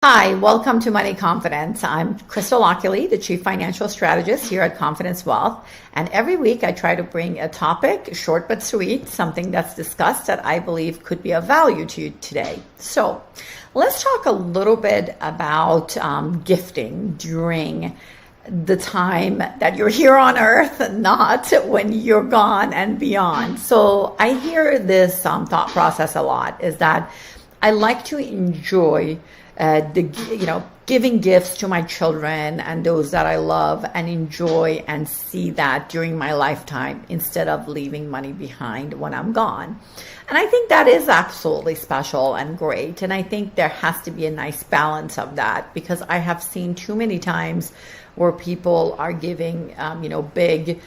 Hi, welcome to Money Confidence. I'm Crystal Oculee, the Chief Financial Strategist here at Confidence Wealth. And every week I try to bring a topic, short but sweet, something that's discussed that I believe could be of value to you today. So let's talk a little bit about gifting during the time that you're here on earth, not when you're gone and beyond. So I hear this thought process a lot, is that I like to enjoy giving gifts to my children and those that I love, and enjoy and see that during my lifetime instead of leaving money behind when I'm gone. And I think that is absolutely special and great. And I think there has to be a nice balance of that, because I have seen too many times where people are giving, big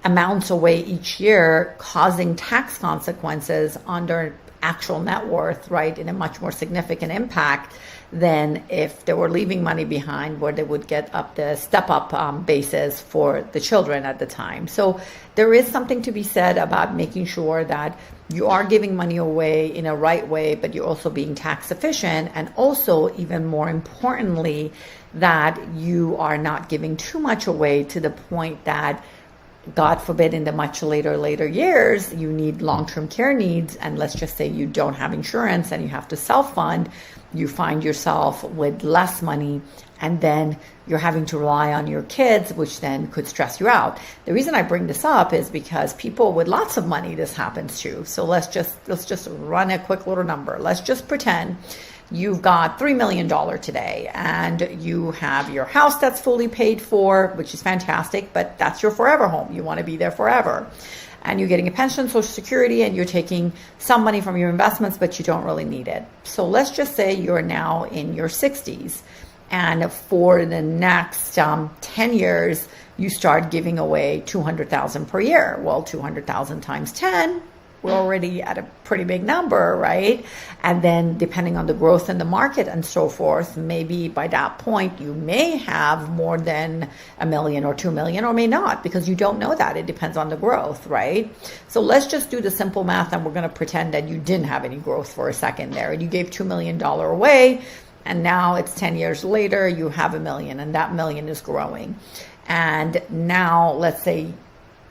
amounts away each year, causing tax consequences on their actual net worth, right, in a much more significant impact than if they were leaving money behind, where they would get up the step-up basis for the children at the time. So there is something to be said about making sure that you are giving money away in a right way, but you're also being tax efficient, and also, even more importantly, that you are not giving too much away to the point that, God forbid, in the much later years, you need long-term care needs, and let's just say you don't have insurance and you have to self-fund, you find yourself with less money, and then you're having to rely on your kids, which then could stress you out. The reason I bring this up is because people with lots of money, this happens to. So let's just run a quick little number. Let's just pretend you've got $3 million today, and you have your house that's fully paid for, which is fantastic, but that's your forever home. You want to be there forever. And you're getting a pension, Social Security, and you're taking some money from your investments, but you don't really need it. So let's just say you're now in your 60s, and for the next 10 years, you start giving away $200,000 per year. Well, 200,000 times 10, we're already at a pretty big number, right? And then depending on the growth in the market and so forth, maybe by that point you may have more than $1 million or $2 million, or may not, because you don't know that. It depends on the growth, right? So let's just do the simple math, and we're going to pretend that you didn't have any growth for a second there, and you gave $2 million away, and now it's 10 years later, you have $1 million, and that $1 million is growing. And now, let's say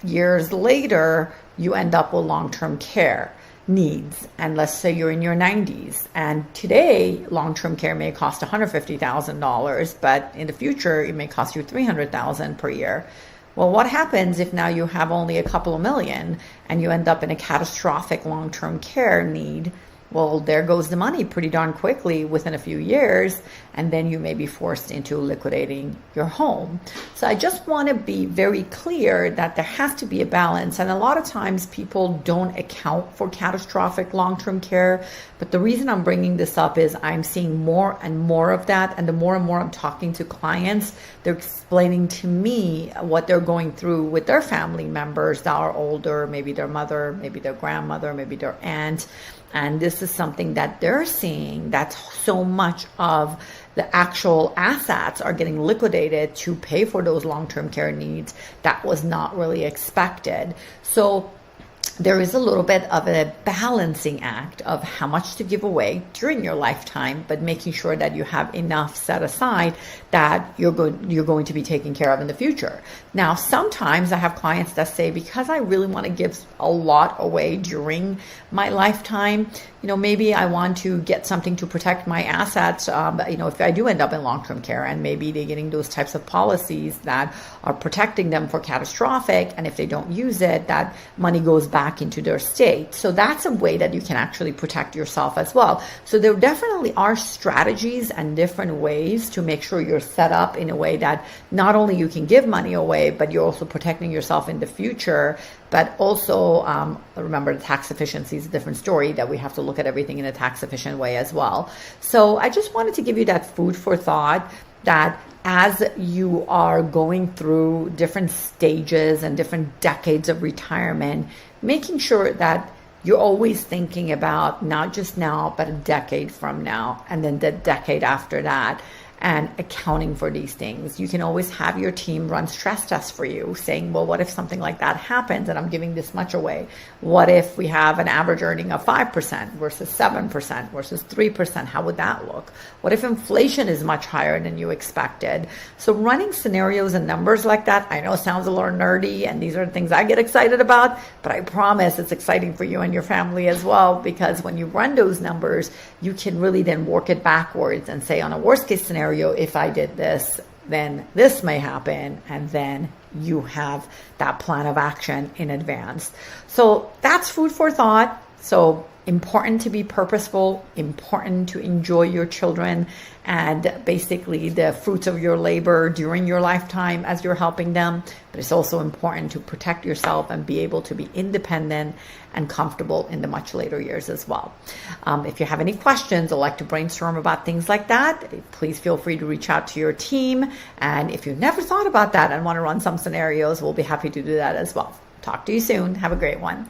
years later, you end up with long-term care needs. And let's say you're in your 90s. And today, long-term care may cost $150,000, but in the future, it may cost you $300,000 per year. Well, what happens if now you have only a couple of million and you end up in a catastrophic long-term care need? Well, there goes the money pretty darn quickly within a few years, and then you may be forced into liquidating your home. So I just want to be very clear that there has to be a balance. And a lot of times people don't account for catastrophic long-term care. But the reason I'm bringing this up is I'm seeing more and more of that. And the more and more I'm talking to clients, they're explaining to me what they're going through with their family members that are older, maybe their mother, maybe their grandmother, maybe their aunt. And this is something that they're seeing, that so much of the actual assets are getting liquidated to pay for those long-term care needs. That was not really expected. So there is a little bit of a balancing act of how much to give away during your lifetime, but making sure that you have enough set aside that you're going to be taken care of in the future. Now, sometimes I have clients that say, because I really want to give a lot away during my lifetime, maybe I want to get something to protect my assets, if I do end up in long-term care, and maybe they're getting those types of policies that are protecting them for catastrophic, and if they don't use it, that money goes back into their state. So that's a way that you can actually protect yourself as well. So there definitely are strategies and different ways to make sure you're set up in a way that not only you can give money away, but you're also protecting yourself in the future. But also, remember, the tax efficiency is a different story, that we have to look at everything in a tax efficient way as well. So I just wanted to give you that food for thought, that as you are going through different stages and different decades of retirement, making sure that you're always thinking about not just now, but a decade from now, and then the decade after that. and accounting for these things. You can always have your team run stress tests for you, saying, well, what if something like that happens and I'm giving this much away? What if we have an average earning of 5% versus 7% versus 3%? How would that look? What if inflation is much higher than you expected? So running scenarios and numbers like that, I know sounds a little nerdy, and these are the things I get excited about, but I promise it's exciting for you and your family as well, because when you run those numbers, you can really then work it backwards and say, on a worst case scenario, if I did this, then this may happen, and then you have that plan of action in advance. So that's food for thought. So important to be purposeful, important to enjoy your children and basically the fruits of your labor during your lifetime as you're helping them. But it's also important to protect yourself and be able to be independent and comfortable in the much later years as well. If you have any questions or like to brainstorm about things like that, please feel free to reach out to your team. And if you've never thought about that and want to run some scenarios, we'll be happy to do that as well. Talk to you soon. Have a great one.